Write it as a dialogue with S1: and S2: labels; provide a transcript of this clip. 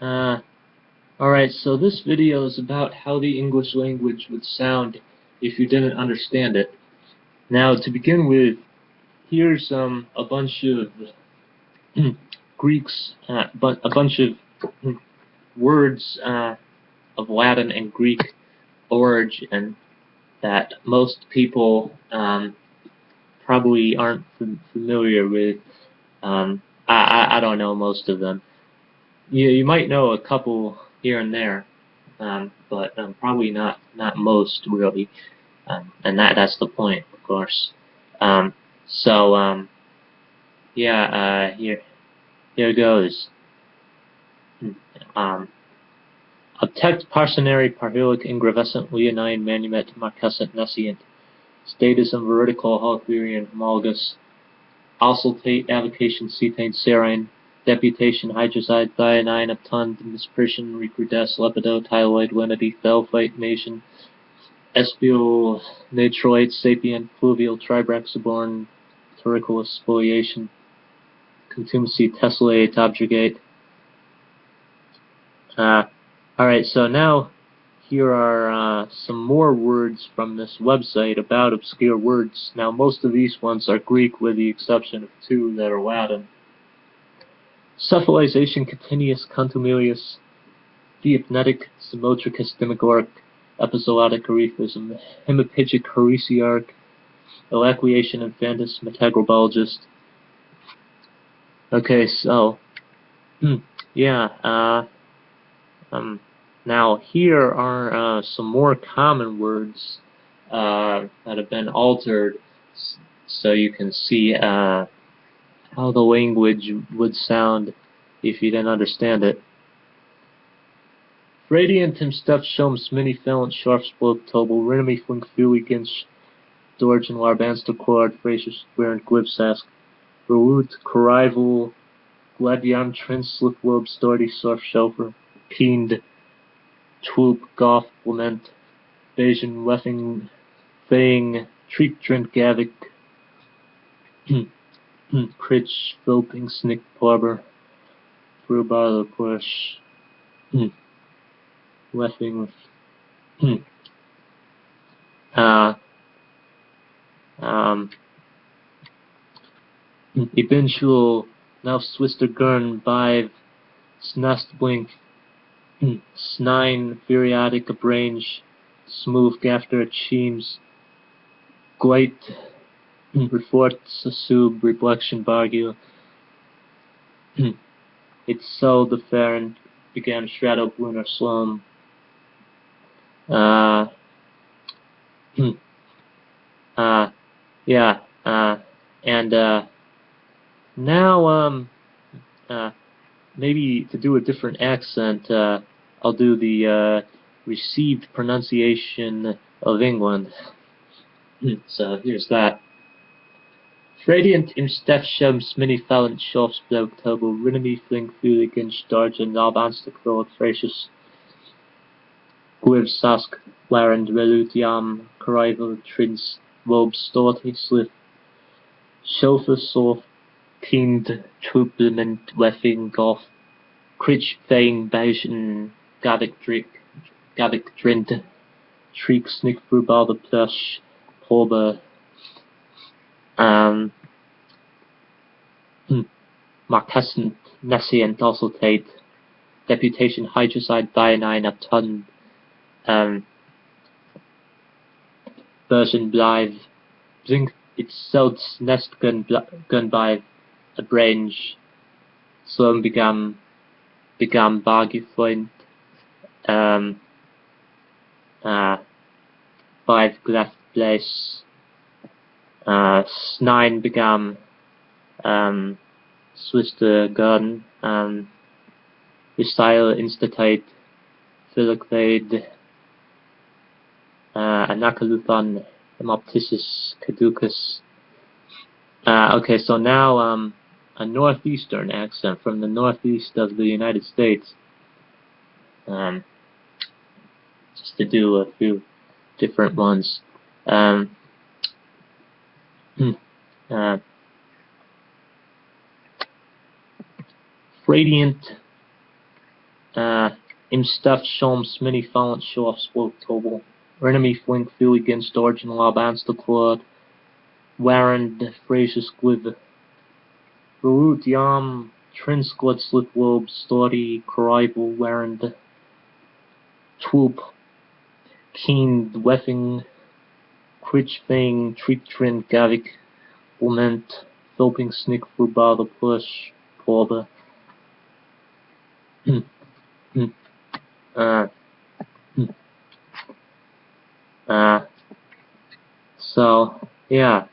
S1: Uh, Alright, so this video is about how the English language would sound if you didn't understand it. Now, to begin with, here's a bunch of Greeks, but a bunch of words of Latin and Greek origin that most people probably aren't familiar with. I don't know most of them. You might know a couple here and there, but probably not most really, and that's the point, of course. Um, so yeah, here goes. Um, Obtect parsonary parhelic ingravescent leonine manumet marquescent nescient status and veridical Hawkerian homologous Alsultate, avocation, cetane, serine, deputation, hydrazide, thionine, uptun, mispersion, recrudesce, lepido, tyloid, linity, thelphite, nation, espial, natroate, sapient, fluvial, tribrexaborn, turricolous, spoliation, contumacy, tessellate, objurgate. Alright, so now here are some more words from this website about obscure words. Now, most of these ones are Greek with the exception of two that are Latin. Cephalization, continuous, contumelious, diapnetic, simotricus, demogorgic, epizootic erethism, hemiplegic, heresiarch, evacuation, infantis, metagrobulgist. Okay, so, yeah, now here are some more common words that have been altered so you can see how the language would sound if you didn't understand it. Radiantum stuff shoms mini fellant sharpspoke tobel rinami flink fuligins dorgen larbanster cord fraser square and glibsask relut corrival gladiam trinslip lobe storty surf shelfer peened Twoop, Goff, Lament, Bayesian, Leffing, Fang, Treat, Drent, Gavik, Critch, Philping, Snick, Barber, Rhubarb, Push, Leffing, Eventual, now Swister Gurn, Bive, Snast Blink, Snine, Furiatic, Abrange, Smooth, Gafter, Cheems, Glite, Refort, Sasub, Reflection, Bargu, It's so the Farron began Shadow Lunar Slum. Yeah, and now maybe to do a different accent, I'll do the received pronunciation of England. So here's that. Radiant im Stefshams mini Fallant Shofs Bloke Tobo Rinami Fling Fuligan Stargen Albanstakvil Frasius Gwib Sask Larend Relutiam Corrival Trins Wob Storty Slith Shofa Sof Kind Truplement Weffing Goff Critch Fang Bajan Gadik Drint Shriek Snick Brubal the Plush Porba Marquescent, Nescient, Alsultate, Deputation, Hydrazide, Thionine, Upton, Version Blythe, Zinc itself, Nest Gun Blythe, Abrange, Slum began Bargifloint, Blythe Gleth Place, Snine began Swister Garden, Restyle, Instatate, Philoclade, Anakaluthon, Hemoptysis, Caducus. Okay, so now a northeastern accent from the northeast of the United States. Just to do a few different ones. Radiant Im Staff Shom Smitty Fallon Shof Spoke Tobel. Renemy Flink Feel against Origin Lob Ansta Claude. Warren Frasius Gliv. Root Yam Trinsquad Slip Wob Story Corrival Warren Twoop Keen Weffing Critchfang Trin Gavik Lament Philping Snick Fuba the Push Porba. So, yeah.